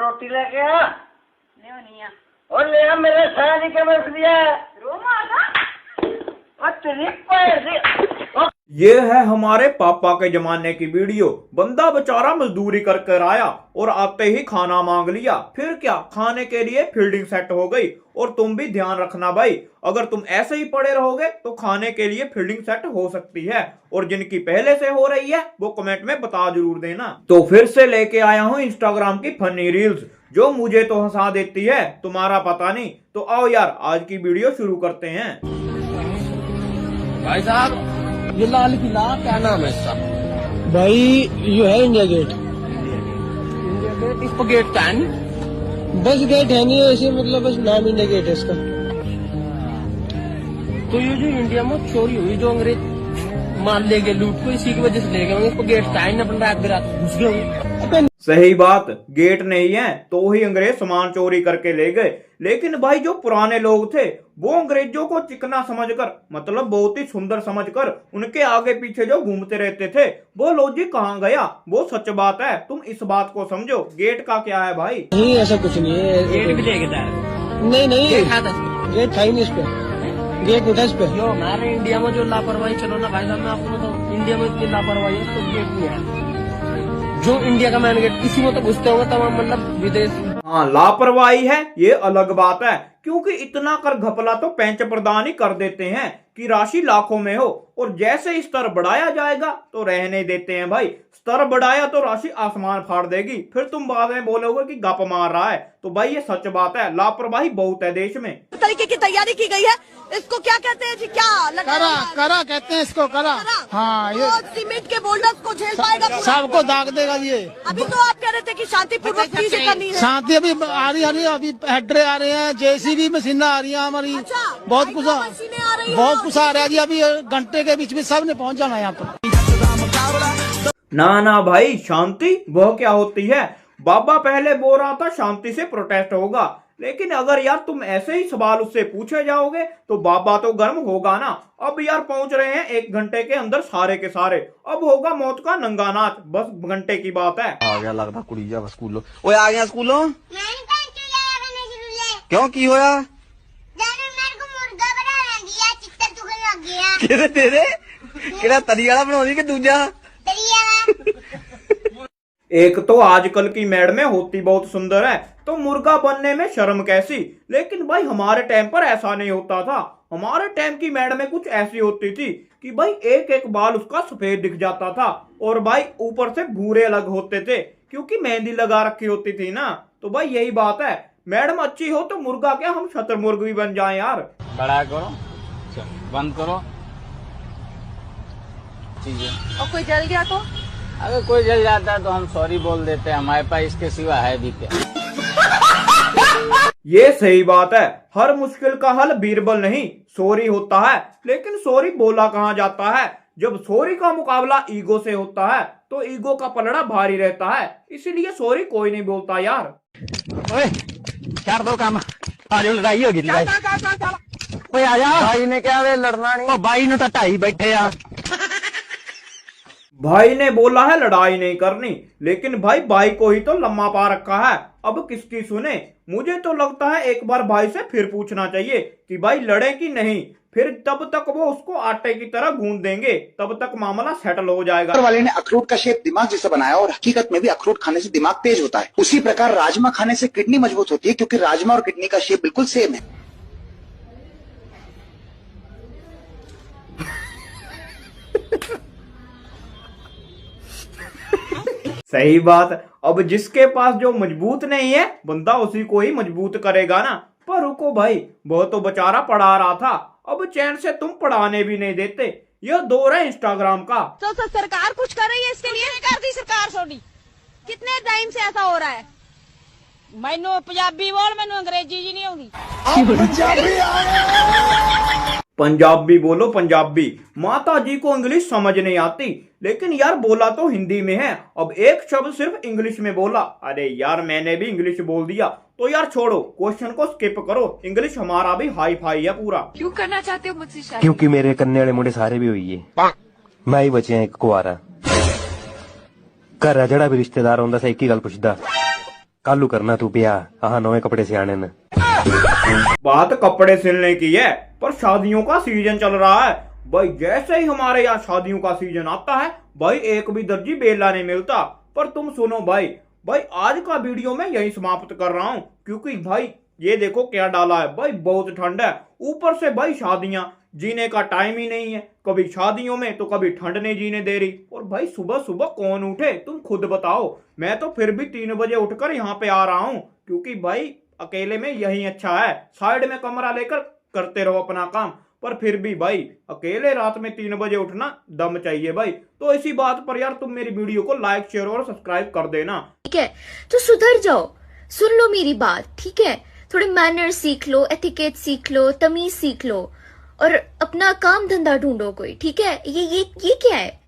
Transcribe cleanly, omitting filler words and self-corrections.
रोटी लेके आ। नहीं आ। और ले आ मेरे साली के बस दिया रोमा आगा। ये है हमारे पापा के जमाने की वीडियो। बंदा बेचारा मजदूरी कर कर आया और आते ही खाना मांग लिया। फिर क्या, खाने के लिए फील्डिंग सेट हो गई। और तुम भी ध्यान रखना भाई, अगर तुम ऐसे ही पड़े रहोगे तो खाने के लिए फील्डिंग सेट हो सकती है। और जिनकी पहले से हो रही है वो कमेंट में बता जरूर देना। तो फिर से लेके आया हूँ इंस्टाग्राम की फनी रील्स, जो मुझे तो हंसा देती है, तुम्हारा पता नहीं। तो आओ यार, आज की वीडियो शुरू करते हैं। भाई साहब, ये लाल किला क्या नाम है इसका? भाई ये है इंडिया गेट। इंडिया गेट, इसको गेट क्या है? बस गेट है नहीं ऐसे, मतलब बस नाम इंडिया गेट है इसका। तो ये जो इंडिया में चोरी हुई, जो अंग्रेज मान ले गए लूट को, इसी की वजह से ले गए होंगे। इसको गेट क्या है? अपन रात बिरात घुस गए होंगे। सही बात, गेट नहीं है तो ही अंग्रेज सामान चोरी करके ले गए। लेकिन भाई जो पुराने लोग थे वो अंग्रेजों को चिकना समझकर, मतलब बहुत ही सुंदर समझकर उनके आगे पीछे जो घूमते रहते थे, वो लॉजिक कहाँ गया? वो सच बात है, तुम इस बात को समझो। गेट का क्या है भाई? नहीं ऐसा कुछ नहीं है। गेट भी ले गया? नहीं नहीं, गेट था, गेट था ही नहीं इस पे। गेट उठा इस पे। जो हमारे इंडिया में जो लापरवाही, चलो ना भाई साहब, मैं आपको बताऊं, इंडिया में इतनी लापरवाही है तो गेट नहीं है। जो इंडिया का मेन गेट, इसी में तो घुसते होंगे तमाम, मतलब विदेश। हाँ, लापरवाही है ये अलग बात है, क्योंकि इतना कर घपला तो पेंच प्रदान ही कर देते हैं कि राशि लाखों में हो। और जैसे ही स्तर बढ़ाया जाएगा तो रहने देते हैं भाई। स्तर बढ़ाया तो राशि आसमान फाड़ देगी, फिर तुम बाद में बोलोगे कि गप मार रहा है। तो भाई ये सच बात है, लापरवाही बहुत है देश में। तरीके की तैयारी की गई है। इसको क्या कहते हैं जी? क्या करा कहते हैं इसको, करा। हाँ, ये सीमेंट के बोल्डर्स को झेल पाएगा पूरा? सबको दाग देगा ये। अभी तो आप कह रहे थे कि शांतिपूर्वक चीजें करनी है। शांति अभी आ रही है, अभी हेड्रे आ रहे हैं, जेसीबी मशीनें आ रही हैं हमारी। अच्छा, बहुत कुछ मशीनें आ रही हैं। बहुत कुछ आ रहा है जी। अभी घंटे के बीच में सब ने पहुंच जाना है यहाँ पर। ना भाई, शांति वह क्या होती है? बाबा पहले बोल रहा था शांति से प्रोटेस्ट होगा, लेकिन अगर यार तुम ऐसे ही सवाल उससे पूछे जाओगे तो बाबा तो गर्म होगा ना। अब यार पहुंच रहे हैं 1 घंटे के अंदर सारे के सारे। अब होगा मौत का नंगा नाच, बस घंटे की बात है। आ गया लगता कुड़ी जा स्कूलों। ओए आ गया स्कूलों। क्यों की होया? तेरे तेरे केड़ा तरी वाला बनाओ कि दूजा? एक तो आजकल की मैडमें होती बहुत सुंदर है, तो मुर्गा बनने में शर्म कैसी। लेकिन भाई हमारे टाइम पर ऐसा नहीं होता था। हमारे टाइम की मैडमें कुछ ऐसी होती थी कि भाई एक एक बाल उसका सफेद दिख जाता था, और भाई ऊपर से भूरे अलग होते थे क्योंकि मेहंदी लगा रखी होती थी ना। तो भाई यही बात है, मैडम अच्छी हो तो मुर्गा क्या, हम शतुरमुर्ग भी बन जाए यार। बड़ा करो, बंद करो चीजें। और कोई जल गया तो? अगर कोई जल जाता है तो हम सॉरी बोल देते हैं, हमारे पास इसके सिवा है भी क्या। ये सही बात है, हर मुश्किल का हल बीरबल नहीं सॉरी होता है। लेकिन सॉरी बोला कहाँ जाता है? जब सॉरी का मुकाबला ईगो से होता है तो ईगो का पलड़ा भारी रहता है, इसलिए सॉरी कोई नहीं बोलता यार। ओए कर दो काम, आज लड़ाई होगी। ओए आजा। भाई ने क्या वे लड़ना नहीं? ओ भाई ने तो ढाई बैठे यार। भाई ने बोला है लड़ाई नहीं करनी, लेकिन भाई को ही तो लम्मा पा रखा है। अब किसकी सुने? मुझे तो लगता है एक बार भाई से फिर पूछना चाहिए कि भाई लड़े कि नहीं, फिर तब तक वो उसको आटे की तरह गूंद देंगे, तब तक मामला सेटल हो जाएगा। वाले ने अखरोट का शेप दिमाग जैसा बनाया, और हकीकत में भी अखरोट खाने से दिमाग तेज होता है। उसी प्रकार राजमा खाने से किडनी मजबूत होती है, क्योंकि राजमा और किडनी का शेप बिल्कुल सेम है। सही बात। अब जिसके पास जो मजबूत नहीं है बंदा उसी को ही मजबूत करेगा ना। पर रुको भाई, वो तो बेचारा पढ़ा रहा था, अब चैन से तुम पढ़ाने भी नहीं देते। यह दौर है इंस्टाग्राम का। तो सरकार कुछ कर रही है इसके लिए? कर दी सरकार सोनी। कितने टाइम से ऐसा हो रहा है? मैनू पंजाबी बोल, मैनू अंग्रेजी जी नहीं आउंदी। पंजाबी बोलो पंजाबी। माता जी को इंग्लिश समझ नहीं आती, लेकिन यार बोला तो हिंदी में है। अब एक शब्द सिर्फ इंग्लिश में बोला, अरे यार मैंने भी इंग्लिश बोल दिया। तो यार छोड़ो, क्वेश्चन को स्किप करो, इंग्लिश हमारा भी हाई फाई है पूरा। क्यों करना चाहते हो मुझसे शादी? क्योंकि मेरे कन्ने वाले मुंडे सारे भी हुई है, मैं ही बचे हैं एक कुआरा। घर जड़ा भी रिश्तेदार होंदा सा एक ही गल पुछदा, कालू करना तू ब्याह आहा नवे कपड़े से आने न। बात कपड़े सिलने की है, पर शादियों का सीजन चल रहा है भाई। जैसे ही हमारे यहाँ शादियों का सीजन आता है भाई, एक भी दर्जी बेला नहीं मिलता। पर तुम सुनो भाई आज का वीडियो मैं यही समाप्त कर रहा हूँ, क्योंकि भाई ये देखो क्या डाला है भाई, बहुत ठंड है। ऊपर से भाई शादियां, जीने का टाइम ही नहीं है। कभी शादियों में तो कभी ठंड नहीं जीने दे रही। और भाई सुबह सुबह कौन उठे, तुम खुद बताओ। मैं तो फिर भी 3 बजे उठकर यहाँ पे आ रहा हूँ, क्योंकि भाई अकेले में यही अच्छा है। साइड में कमरा लेकर करते रहो अपना काम, पर फिर भी भाई अकेले रात में 3 बजे उठना दम चाहिए भाई। तो इसी बात पर यार तुम मेरी वीडियो को लाइक, शेयर और सब्सक्राइब कर देना, ठीक है? तो सुधर जाओ, सुन लो मेरी बात, ठीक है? थोड़े मैनर सीख लो, एथिकेट सीख लो, तमीज सीख लो और अपना काम धंधा ढूंढो कोई, ठीक है? ये क्या है?